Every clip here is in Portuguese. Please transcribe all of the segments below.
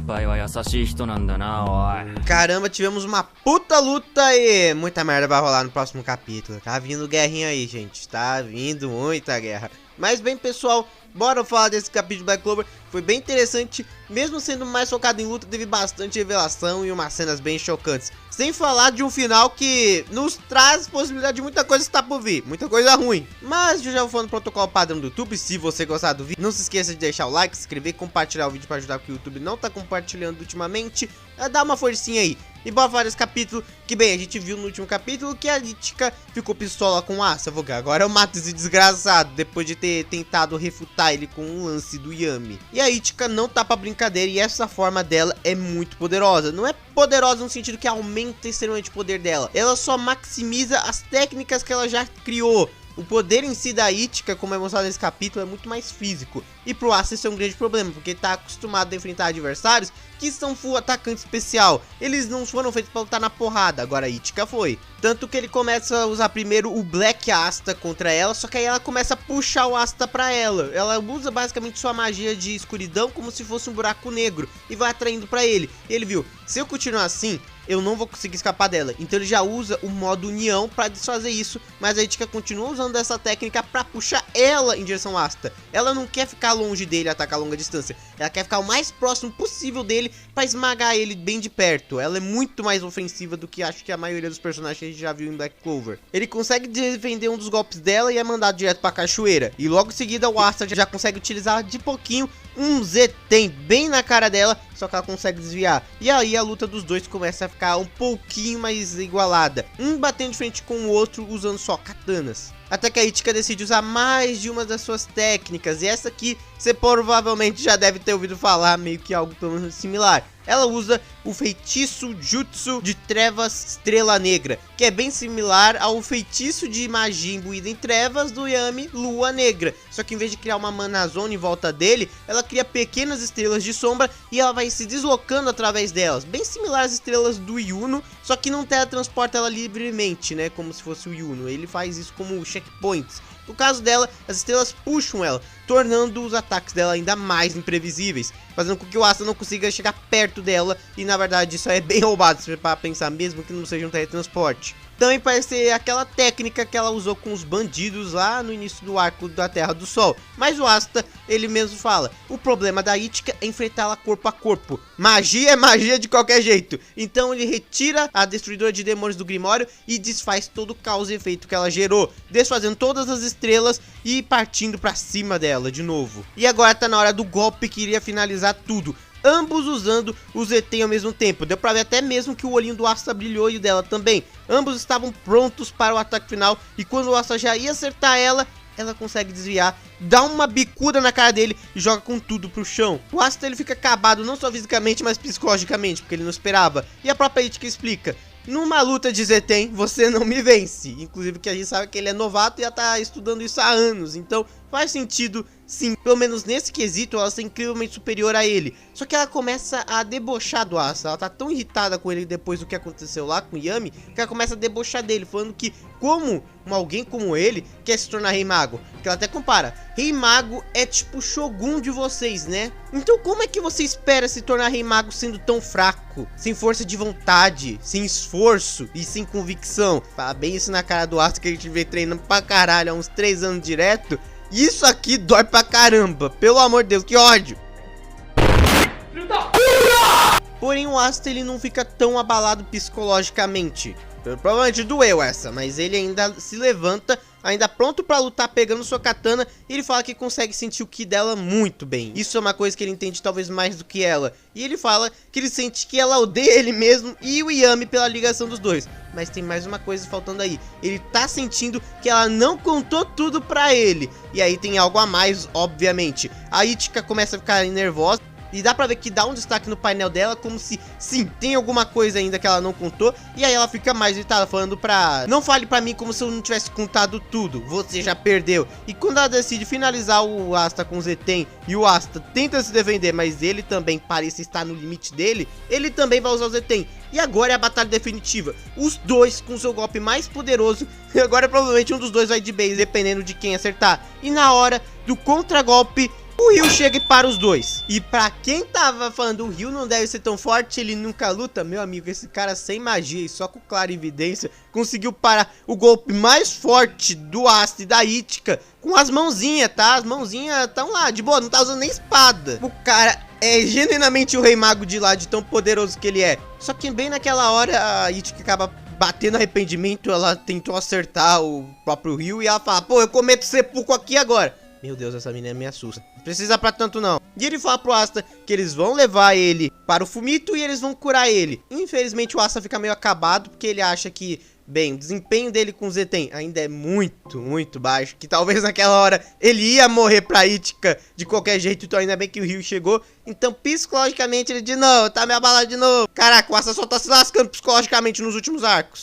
先輩は優しい人なんだな、おい。 Caramba, tivemos uma puta luta e muita merda vai rolar no próximo capítulo. Tá vindo guerrinha aí, gente. Tá vindo muita guerra. Mas bem, pessoal, bora falar desse capítulo de Black Clover. Foi bem interessante, mesmo sendo mais focado em luta, teve bastante revelação e umas cenas bem chocantes. Sem falar de um final que nos traz possibilidade de muita coisa estar por vir, muita coisa ruim. Mas eu já vou falando do protocolo padrão do YouTube. Se você gostar do vídeo, não se esqueça de deixar o like, se inscrever e compartilhar o vídeo para ajudar, porque o YouTube não tá compartilhando ultimamente. Dá uma forcinha aí. E bora falar desse capítulo, que bem, a gente viu no último capítulo que a Ichika ficou pistola com o Asa. Agora eu mato esse desgraçado, depois de ter tentado refutar ele com um lance do Yami. E a Ichika não tá pra brincadeira, e essa forma dela é muito poderosa. Não é poderosa no sentido que aumenta extremamente o poder dela, ela só maximiza as técnicas que ela já criou. O poder em si da Ichika, como é mostrado nesse capítulo, é muito mais físico. E pro Asa isso é um grande problema, porque ele tá acostumado a enfrentar adversários que são full atacante especial. Eles não foram feitos pra lutar na porrada, agora a Ichika foi. Tanto que ele começa a usar primeiro o Black Asta contra ela, só que aí ela começa a puxar o Asta pra ela. Ela usa basicamente sua magia de escuridão como se fosse um buraco negro e vai atraindo pra ele. E ele viu, se eu continuar assim, eu não vou conseguir escapar dela. Então ele já usa o modo união pra desfazer isso, mas a Ichika continua usando essa técnica pra puxar ela em direção ao Asta. Ela não quer ficar longe dele e atacar a longa distância, ela quer ficar o mais próximo possível dele pra esmagar ele bem de perto. Ela é muito mais ofensiva do que acho que a maioria dos personagens que a gente já viu em Black Clover. Ele consegue defender um dos golpes dela e é mandado direto pra cachoeira. E logo em seguida o Asta já consegue utilizar de pouquinho um Zeten bem na cara dela, só que ela consegue desviar. E aí a luta dos dois começa a ficar um pouquinho mais igualada, um batendo de frente com o outro usando só katanas. Até que a Ichika decide usar mais de uma das suas técnicas, e essa aqui você provavelmente já deve ter ouvido falar, meio que algo pelo menos similar. Ela usa o feitiço Jutsu de Trevas Estrela Negra, que é bem similar ao feitiço de magia imbuída em trevas do Yami Lua Negra. Só que em vez de criar uma mana zone em volta dele, ela cria pequenas estrelas de sombra e ela vai se deslocando através delas. Bem similar às estrelas do Yuno, só que não teletransporta ela livremente, né? Como se fosse o Yuno. Ele faz isso como checkpoints. No caso dela, as estrelas puxam ela, tornando os ataques dela ainda mais imprevisíveis, fazendo com que o Asta não consiga chegar perto dela, e na verdade isso é bem roubado, se você para pensar, mesmo que não seja um teletransporte. Também parece ser aquela técnica que ela usou com os bandidos lá no início do arco da Terra do Sol. Mas o Asta, ele mesmo fala, o problema da Ichika é enfrentá-la corpo a corpo. Magia é magia de qualquer jeito. Então ele retira a destruidora de demônios do Grimório e desfaz todo o caos e efeito que ela gerou, desfazendo todas as estrelas e partindo pra cima dela de novo. E agora tá na hora do golpe que iria finalizar tudo, ambos usando o Zeten ao mesmo tempo. Deu pra ver até mesmo que o olhinho do Asta brilhou e o dela também. Ambos estavam prontos para o ataque final, e quando o Asta já ia acertar ela, ela consegue desviar, dá uma bicuda na cara dele e joga com tudo pro chão. O Asta ele fica acabado não só fisicamente, mas psicologicamente, porque ele não esperava. E a própria Ichika explica: numa luta de Zeten, você não me vence. Inclusive que a gente sabe que ele é novato e já tá estudando isso há anos. Então faz sentido sim, pelo menos nesse quesito ela é incrivelmente superior a ele. Só que ela começa a debochar do Asa. Ela tá tão irritada com ele depois do que aconteceu lá com o Yami, que ela começa a debochar dele, falando que como alguém como ele quer se tornar Rei Mago. Que ela até compara, Rei Mago é tipo o Shogun de vocês, né? Então como é que você espera se tornar Rei Mago sendo tão fraco, sem força de vontade, sem esforço e sem convicção? Fala bem isso na cara do Asa, que a gente vê treinando pra caralho há uns 3 anos direto. Isso aqui dói pra caramba, pelo amor de Deus, que ódio. Porém o Asta ele não fica tão abalado psicologicamente. Provavelmente doeu essa, mas ele ainda se levanta, ainda pronto pra lutar, pegando sua katana. E ele fala que consegue sentir o ki dela muito bem. Isso é uma coisa que ele entende talvez mais do que ela. E ele fala que ele sente que ela odeia ele mesmo e o Yami pela ligação dos dois. Mas tem mais uma coisa faltando aí, ele tá sentindo que ela não contou tudo pra ele. E aí tem algo a mais, obviamente. A Ichika começa a ficar nervosa, e dá pra ver que dá um destaque no painel dela, como se, sim, tem alguma coisa ainda que ela não contou. E aí ela fica mais irritada, falando pra: não fale pra mim como se eu não tivesse contado tudo, você já perdeu. E quando ela decide finalizar o Asta com o Zeten, e o Asta tenta se defender, mas ele também parece estar no limite dele, ele também vai usar o Zeten. E agora é a batalha definitiva, os dois com seu golpe mais poderoso. E agora provavelmente um dos dois vai de base, dependendo de quem acertar. E na hora do contragolpe, o Ryu chega e para os dois. E pra quem tava falando, o Ryu não deve ser tão forte, ele nunca luta, meu amigo, esse cara sem magia e só com clarividência conseguiu parar o golpe mais forte do Asta e da Itka com as mãozinhas, tá? As mãozinhas estão lá, de boa, não tá usando nem espada. O cara é genuinamente o Rei Mago de lá, de tão poderoso que ele é. Só que bem naquela hora, a Itka acaba batendo arrependimento, ela tentou acertar o próprio Ryu e ela fala, pô, eu cometo sepulcro aqui agora. Meu Deus, essa menina me assusta. Não precisa pra tanto não. E ele fala pro Asta que eles vão levar ele para o Fumito e eles vão curar ele. Infelizmente o Asta fica meio acabado porque ele acha que, bem, o desempenho dele com o Zeten ainda é muito baixo. Que talvez naquela hora ele ia morrer pra Itka de qualquer jeito. Então ainda bem que o Ryu chegou. Então psicologicamente ele de novo, tá me abalado de novo. Caraca, o Asta só tá se lascando psicologicamente nos últimos arcos.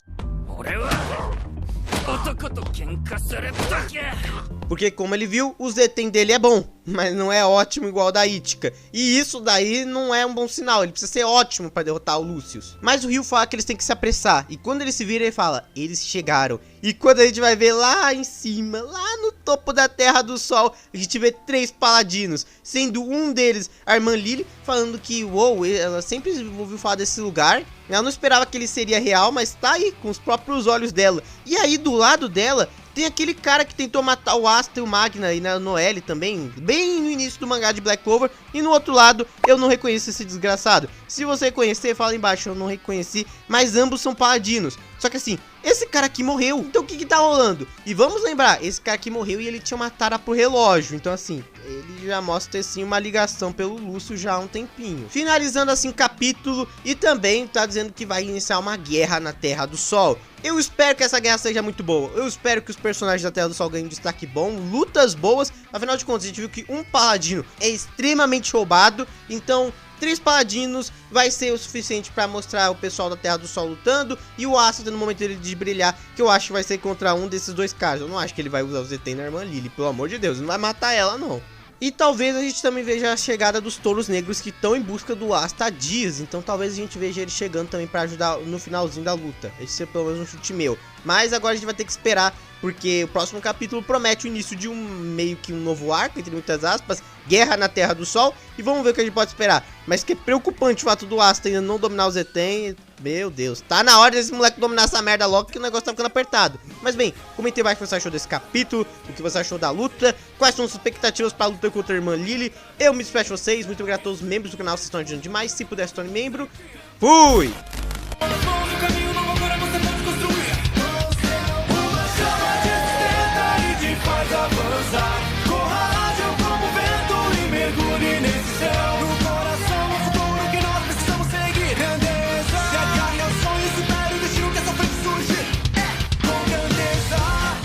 Porque como ele viu, o Zeten dele é bom, mas não é ótimo igual o da Itka. E isso daí não é um bom sinal, ele precisa ser ótimo pra derrotar o Lucius. Mas o Ryu fala que eles têm que se apressar, e quando ele se vira ele fala, eles chegaram. E quando a gente vai ver lá em cima, lá no topo da Terra do Sol, a gente vê 3 paladinos, sendo um deles a irmã Lily, falando que, uou, ela sempre ouviu falar desse lugar. Ela não esperava que ele seria real, mas tá aí, com os próprios olhos dela. E aí do lado dela tem aquele cara que tentou matar o Asta e o Magna e na Noelle também, bem no início do mangá de Black Clover. E no outro lado, eu não reconheço esse desgraçado. Se você reconhecer, fala embaixo, eu não reconheci, mas ambos são paladinos. Só que assim, esse cara aqui morreu, então o que tá rolando? E vamos lembrar, esse cara aqui morreu e ele tinha uma tara pro relógio, então assim, ele já mostra assim uma ligação pelo Lúcio já há um tempinho. Finalizando assim o capítulo e também tá dizendo que vai iniciar uma guerra na Terra do Sol. Eu espero que essa guerra seja muito boa, eu espero que os personagens da Terra do Sol ganhem um destaque bom, lutas boas, afinal de contas a gente viu que um paladino é extremamente roubado, então 3 paladinos vai ser o suficiente pra mostrar o pessoal da Terra do Sol lutando e o Asta no momento dele de brilhar, que eu acho que vai ser contra um desses 2 caras. Eu não acho que ele vai usar o Zeten na irmã Lily, pelo amor de Deus, ele não vai matar ela não. E talvez a gente também veja a chegada dos touros negros que estão em busca do Asta há dias. Então talvez a gente veja ele chegando também pra ajudar no finalzinho da luta. Esse é pelo menos um chute meu. Mas agora a gente vai ter que esperar, porque o próximo capítulo promete o início de meio que um novo arco, entre muitas aspas, guerra na Terra do Sol. E vamos ver o que a gente pode esperar. Mas que é preocupante o fato do Asta ainda não dominar o Zeten. Meu Deus, tá na hora desse moleque dominar essa merda logo, que o negócio tá ficando apertado. Mas bem, comente embaixo o que você achou desse capítulo, o que você achou da luta, quais são as expectativas pra luta contra a irmã Lily. Eu me despeço de vocês, muito obrigado a todos os membros do canal, vocês estão ajudando demais. Se puder se torne membro, fui!